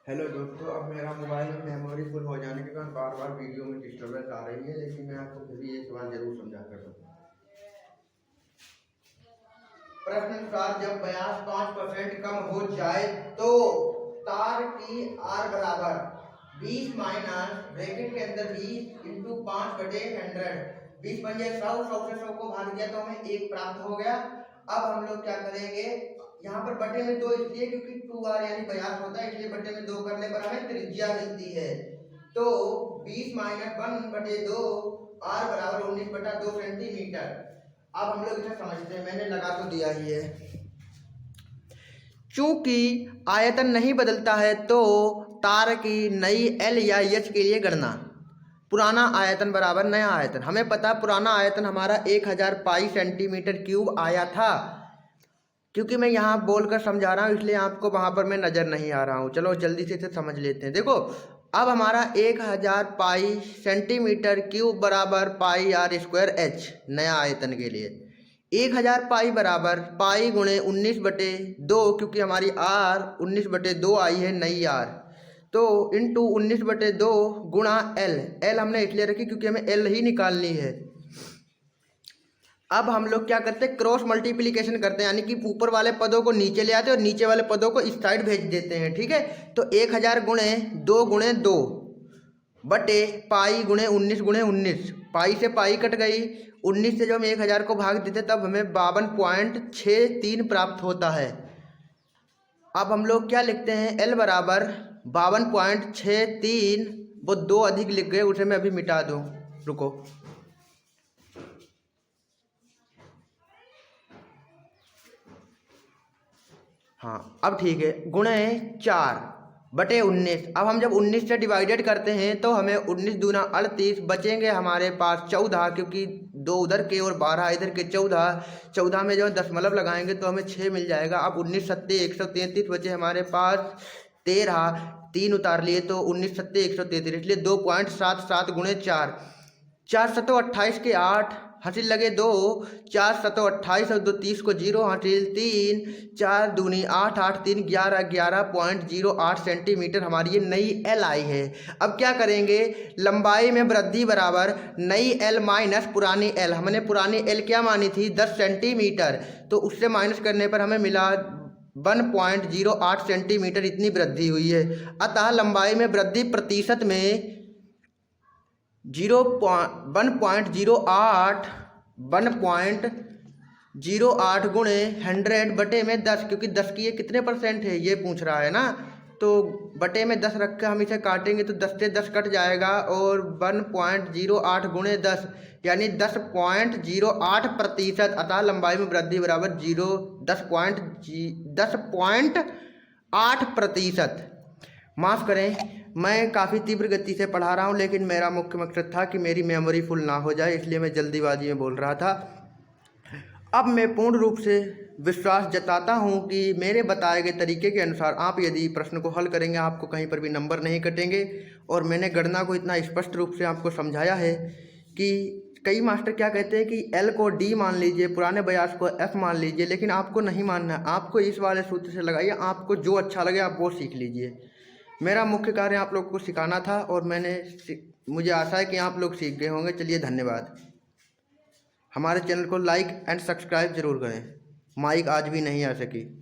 Hello दोस्तों, अब मेरा मोबाइल में मेमोरी फुल हो जाने के कारण बार बार वीडियो में डिस्टर्बेंस आ रही है, लेकिन मैं आपको फिर भी एक बार जरूर समझा कर दूँ। प्रश्न अनुसार जब व्यास 5% कम हो जाए तो तार की आर बराबर 20 माइनस ब्रैकेट के अंदर 20 इंटू 5/100। 20 बन गया 100, 100 से 100 को भाग दिया तो हमें 1 प्राप्त हो गया। अब हम लोग क्या करेंगे, यहाँ पर बटे में 2 इसलिए क्योंकि 2r यानी व्यास होता है, इसलिए बटे में 2 करने पर हमें त्रिज्या मिलती है। तो 20 माइनस 1/2 r बराबर 19/2 सेंटीमीटर। अब हम लोग इसे समझते हैं, मैंने लगा तो दिया ही है। चूंकि आयतन नहीं बदलता है तो तार की नई एल या एच के लिए गणना। पुराना आयतन बराबर नया आयतन। हमें पता पुराना आयतन हमारा 1000 पाई सेंटीमीटर क्यूब आया था। क्योंकि मैं यहाँ बोलकर समझा रहा हूँ इसलिए आपको वहाँ पर मैं नज़र नहीं आ रहा हूँ। चलो जल्दी से इसे समझ लेते हैं। देखो, अब हमारा 1000 पाई सेंटीमीटर क्यूब बराबर पाई आर स्क्वायर एच नया आयतन के लिए। 1000 पाई बराबर पाई गुणे 19/2, क्योंकि हमारी आर 19/2 आई है नई आर, तो इंटू 19/2 गुणा एल। एल हमने इसलिए रखी क्योंकि हमें एल ही निकालनी है। अब हम लोग क्या करते हैं, क्रॉस मल्टीप्लिकेशन करते हैं, यानी कि ऊपर वाले पदों को नीचे ले आते हैं और नीचे वाले पदों को इस साइड भेज देते हैं। ठीक है, तो 1000 गुणे 2 बटे पाई गुणे 19 पाई से पाई कट गई। 19 से जब हम 1000 को भाग देते तब हमें 52.63 प्राप्त होता है। अब हम लोग क्या लिखते हैं, एल बराबर 52.63। वो 2 अधिक लिख गए, उसे मैं अभी मिटा दूँ, रुको। हाँ, अब ठीक है, गुणे 4/19। अब हम जब 19 से डिवाइडेड करते हैं तो हमें 19 दूना 38 बचेंगे हमारे पास 14, क्योंकि 2 उधर के और 12 इधर के। 14 में जब दशमलव लगाएंगे तो हमें 6 मिल जाएगा। अब 19 सत्ते 133 बचे हमारे पास 13, 3 उतार लिए तो 19 सत्ते 133, इसलिए 2.77 गुणे 4। 4 सत्तो 28 के 8 हासिल लगे 2, 4 सत्तो 28 और 2 30 को 0 हासिल 3, 4 दूनी 8, 8 3 11, 11.08 सेंटीमीटर हमारी ये नई एल आई है। अब क्या करेंगे, लंबाई में वृद्धि बराबर नई एल माइनस पुरानी एल। हमने पुरानी एल क्या मानी थी, 10 सेंटीमीटर, तो उससे माइनस करने पर हमें मिला 1.08 सेंटीमीटर, इतनी वृद्धि हुई है। अतः लंबाई में वृद्धि प्रतिशत में 1.08 गुणे 100 बटे में 10, क्योंकि 10 की ये कितने परसेंट है ये पूछ रहा है ना, तो बटे में 10 रख के हम इसे काटेंगे तो 10 से 10 कट जाएगा और 1.08 गुणे 10 यानी 10.08%। अतः लंबाई में वृद्धि बराबर 10.8%। माफ़ करें, मैं काफ़ी तीव्र गति से पढ़ा रहा हूँ, लेकिन मेरा मुख्य मकसद था कि मेरी मेमोरी फुल ना हो जाए, इसलिए मैं जल्दीबाजी में बोल रहा था। अब मैं पूर्ण रूप से विश्वास जताता हूँ कि मेरे बताए गए तरीके के अनुसार आप यदि प्रश्न को हल करेंगे आपको कहीं पर भी नंबर नहीं कटेंगे। और मैंने गणना को इतना स्पष्ट रूप से आपको समझाया है कि कई मास्टर क्या कहते हैं कि एल को डी मान लीजिए, पुराने व्यास को एफ मान लीजिए, लेकिन आपको नहीं मानना है। आपको इस वाले सूत्र से लगाइए, आपको जो अच्छा लगे आप वो सीख लीजिए। मेरा मुख्य कार्य आप लोग को सिखाना था और मुझे आशा है कि आप लोग सीख गए होंगे। चलिए, धन्यवाद। हमारे चैनल को लाइक एंड सब्सक्राइब जरूर करें। माइक आज भी नहीं आ सकी।